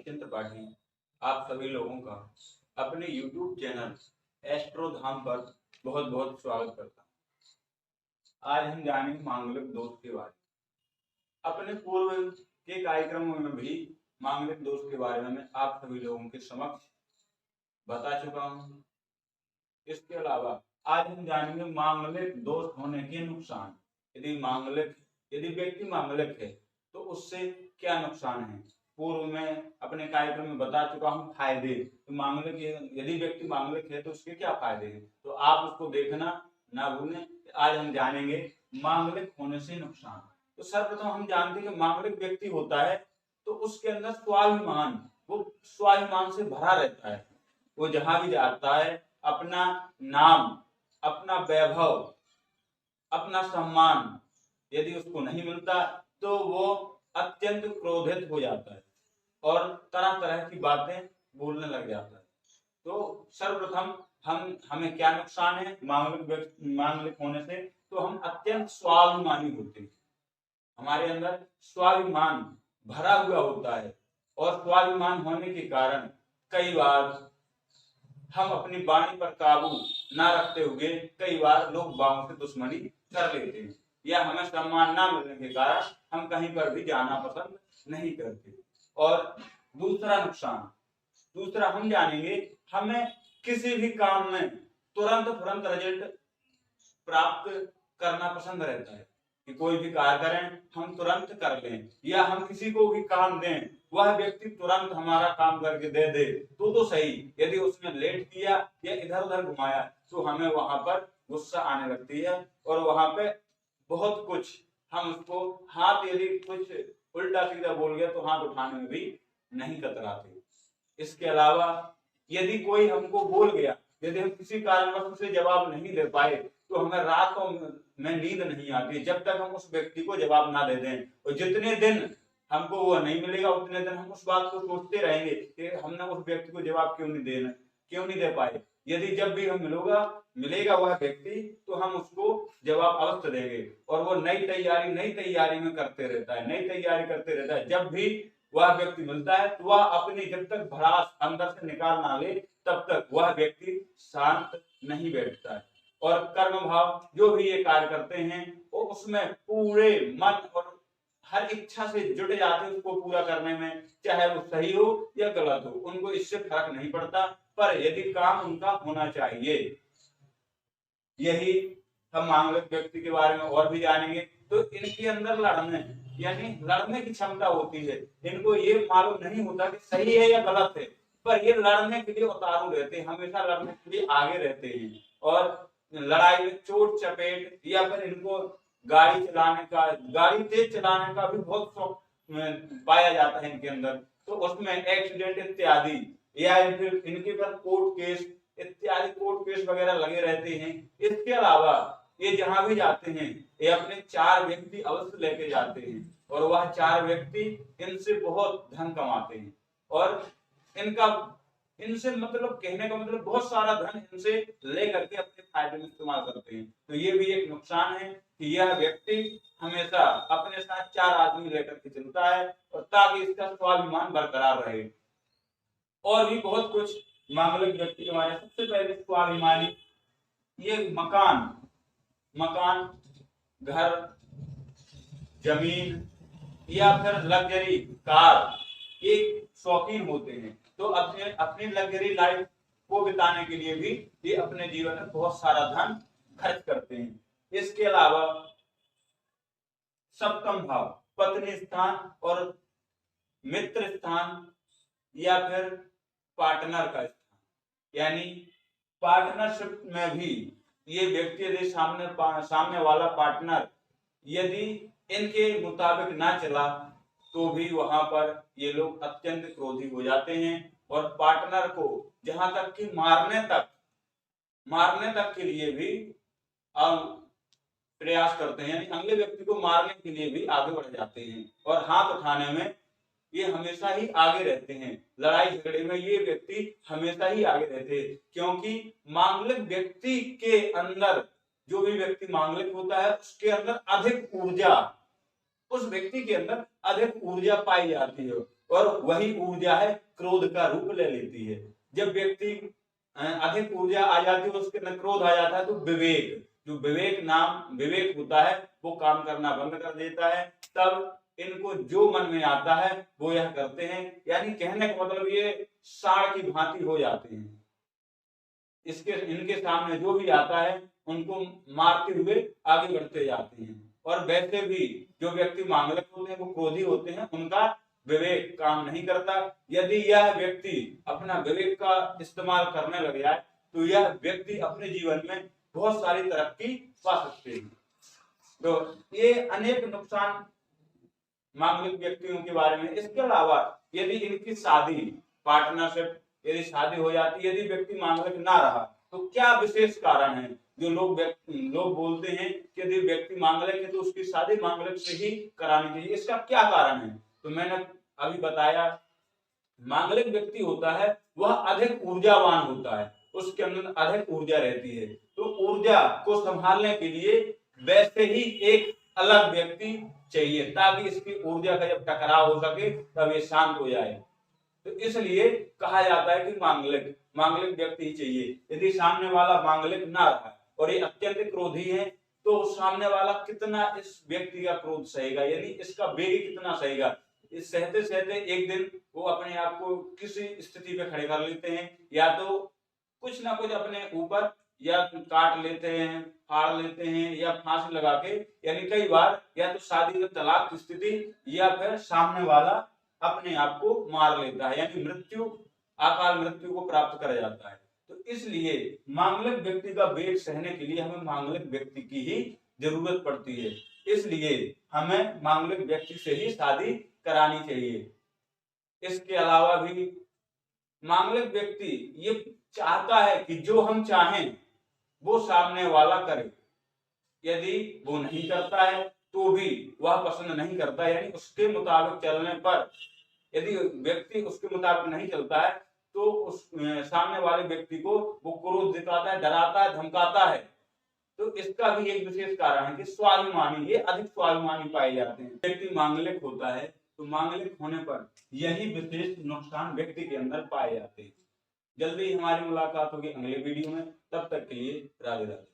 निश्चिंत त्रिपाठी आप सभी लोगों का अपने YouTube चैनल एस्ट्रो धाम पर बहुत बहुत स्वागत करता हूँ। आज हम जानेंगे मांगलिक दोष के बारे में। अपने पूर्व के कार्यक्रमों में भी मांगलिक दोष के बारे में मैं आप सभी लोगों के समक्ष बता चुका हूँ। इसके अलावा आज हम जानेंगे मांगलिक दोष होने के नुकसान। यदि व्यक्ति मांगलिक है तो उससे क्या नुकसान है। पूर्व में अपने कार्यक्रम में बता चुका हूँ फायदे। तो मांगलिक यदि व्यक्ति मांगलिक है तो उसके क्या फायदे हैं, तो आप उसको देखना ना भूलें। आज हम जानेंगे मांगलिक होने से नुकसान। तो सर्वप्रथम हम जानते हैं कि मांगलिक व्यक्ति होता है तो उसके अंदर स्वाभिमान, वो स्वाभिमान से भरा रहता है। वो जहां भी जाता है अपना नाम, अपना वैभव, अपना सम्मान यदि उसको नहीं मिलता तो वो अत्यंत क्रोधित हो जाता है और तरह तरह की बातें बोलने लग जाता है। तो सर्वप्रथम हमें क्या नुकसान है मांगलिक होने से, तो हम अत्यंत स्वाभिमानी होते हैं। हमारे अंदर स्वाभिमान भरा हुआ होता है और स्वाभिमान होने के कारण कई बार हम अपनी वाणी पर काबू ना रखते हुए कई बार लोग बागों से दुश्मनी कर लेते हैं, या हमें सम्मान ना मिलने के कारण हम कहीं पर भी जाना पसंद नहीं करते। और दूसरा हम जानेंगे, हमें किसी भी काम में तुरंत रिजल्ट प्राप्त करना पसंद रहता है कि कोई भी कार्य करें हम तुरंत कर लें, या हम किसी को भी काम दें वह व्यक्ति तुरंत हमारा काम करके दे दे तो सही। यदि उसने लेट किया या इधर उधर घुमाया तो हमें वहां पर गुस्सा आने लगती है और वहां पे बहुत कुछ हम उसको हाथ, यदि कुछ उल्टा सीधा बोल गया तो हाथ उठाने में भी नहीं कतराते। इसके अलावा यदि कोई हमको बोल गया, यदि हम किसी कारणवश उसे जवाब नहीं दे पाए तो हमें रातों में नींद नहीं आती जब तक हम उस व्यक्ति को जवाब ना दे दें। और जितने दिन हमको वो नहीं मिलेगा उतने दिन हम उस बात को सोचते रहेंगे कि हमने उस व्यक्ति को जवाब क्यों नहीं दे पाए। यदि जब भी हम मिलेगा वह व्यक्ति तो हम उसको जवाब अवश्य देंगे। और वो नई तैयारी में करते रहता है। जब भी वह व्यक्ति मिलता है तो वह अपनी जब तक भड़ास अंदर से निकाल ना ले तब तक वह व्यक्ति शांत नहीं बैठता है। और कर्म भाव जो भी ये कार्य करते हैं वो उसमें पूरे मन और हर इच्छा से जुट जाते हैं उसको पूरा करने में, चाहे वो सही हो या गलत हो, उनको इससे फर्क नहीं पड़ता, पर यदि काम उनका होना चाहिए। यही हम मांगलिक व्यक्ति के बारे में और भी जानेंगे। तो इनके अंदर लड़ने की क्षमता होती है। इनको ये मालूम नहीं होता कि सही है या गलत है, पर ये लड़ने के लिए उतारू रहते हैं, हमेशा लड़ने के लिए आगे रहते हैं। और लड़ाई में चोट चपेट या फिर इनको गाड़ी तेज चलाने का भी बहुत शौक पाया जाता है इनके अंदर। तो उसमें एक्सीडेंट इत्यादि या फिर इनके पर कोर्ट केस वगैरह लगे रहते हैं। इसके अलावा ये जहां भी जाते हैं ये अपने 4 व्यक्ति अवश्य लेके जाते हैं और वह 4 व्यक्ति इनसे बहुत धन कमाते हैं और इनसे मतलब कहने का मतलब बहुत सारा धन इनसे लेकर के अपने फायदे में इस्तेमाल करते हैं। तो ये भी एक नुकसान है कि यह व्यक्ति हमेशा अपने साथ 4 आदमी लेकर के चलता है और ताकि इसका स्वाभिमान बरकरार रहे। और भी बहुत कुछ मांगलिक व्यक्ति के बारे में। सबसे पहले स्वाभिमानी, ये मकान, घर, जमीन या फिर लग्जरी कार ये शौकीन होते हैं। तो अपनी लग्जरी लाइफ को बिताने के लिए भी ये अपने जीवन में बहुत सारा धन खर्च करते हैं। इसके अलावा सप्तम भाव, पत्नी स्थान और मित्र स्थान या फिर पार्टनर का स्थान, यानी पार्टनरशिप में भी ये व्यक्ति यदि सामने वाला पार्टनर यदि इनके मुताबिक ना चला तो भी वहां पर ये लोग अत्यंत क्रोधी हो जाते हैं और पार्टनर को जहां तक कि मारने तक के लिए भी प्रयास करते हैं, यानी अगले व्यक्ति को मारने के लिए भी आगे बढ़ जाते हैं और हाथ उठाने में ये हमेशा ही आगे रहते हैं। लड़ाई झगड़े में ये व्यक्ति हमेशा ही आगे रहते हैं, क्योंकि मांगलिक व्यक्ति के अंदर, जो भी व्यक्ति मांगलिक होता है उसके अंदर अधिक ऊर्जा, उस व्यक्ति के अंदर अधिक ऊर्जा पाई जाती है और वही ऊर्जा है क्रोध का रूप ले लेती है। जब व्यक्ति अधिक ऊर्जा आ जाती है, उसके अंदर क्रोध आ जाता है, तो विवेक, जो विवेक होता है वो काम करना बंद कर देता है। तब इनको जो मन में आता है वो यह करते हैं, यानी कहने का मतलब ये सांड की भांति हो जाते हैं। इनके सामने जो भी आता है उनको मारते हुए आगे बढ़ते जाते हैं। और वैसे भी जो व्यक्ति मांगलिक होते हैं वो क्रोधी होते हैं, उनका विवेक काम नहीं करता। यदि यह व्यक्ति अपना विवेक का इस्तेमाल करने लग जाए तो यह व्यक्ति अपने जीवन में बहुत सारी तरक्की पा सकते हैं। तो ये अनेक नुकसान मांगलिक व्यक्तियों के बारे में। इसके अलावा यदि इनकी शादी, पार्टनरशिप, यदि शादी हो जाती, यदि व्यक्ति मांगलिक ना रहा तो क्या विशेष कारण है जो लोग बोलते हैं कि यदि व्यक्ति मांगलिक है तो उसकी शादी मांगलिक से ही करानी चाहिए, इसका क्या कारण है? तो मैंने अभी बताया, मांगलिक व्यक्ति होता है वह अधिक ऊर्जावान होता है, उसके अंदर अधिक ऊर्जा रहती है। तो ऊर्जा को संभालने के लिए वैसे ही एक अलग व्यक्ति चाहिए, ताकि इसकी ऊर्जा का जब टकराव हो सके तब ये शांत हो जाए। तो इसलिए कहा जाता है कि मांगलिक व्यक्ति ही चाहिए। यदि सामने वाला मांगलिक ना रहा और ये अत्यंत क्रोधी है तो सामने वाला कितना इस व्यक्ति का क्रोध सहेगा, यानी इसका वेग कितना सहेगा। इस सहते सहते एक दिन वो अपने आप को किसी स्थिति पे खड़े कर लेते हैं, या तो कुछ ना कुछ अपने ऊपर या काट लेते हैं, फाड़ लेते हैं, या फांसी लगा के, यानी कई बार या तो शादी में तलाक की स्थिति, या फिर सामने वाला अपने आप को मार लेता है, यानी अकाल मृत्यु को प्राप्त कर जाता है। तो इसलिए मांगलिक व्यक्ति का वेग सहने के लिए हमें मांगलिक व्यक्ति की ही जरूरत पड़ती है। इसलिए हमें मांगलिक व्यक्ति से ही शादी करानी चाहिए। इसके अलावा भी मांगलिक व्यक्ति ये चाहता है कि जो हम चाहें वो सामने वाला करे। यदि वो नहीं करता है तो भी वह पसंद नहीं करता, यानी उसके मुताबिक चलने पर, यदि व्यक्ति उसके मुताबिक नहीं चलता है तो उस सामने वाले व्यक्ति को वो क्रोध दिखाता है, डराता है, धमकाता है। तो इसका भी एक विशेष कारण है कि स्वाभिमानी, ये अधिक स्वाभिमानी पाए जाते हैं। व्यक्ति मांगलिक होता है तो मांगलिक होने पर यही विशेष नुकसान व्यक्ति के अंदर पाए जाते हैं। जल्दी हमारी मुलाकात होगी अगले वीडियो में, तब तक के लिए राधे राधे।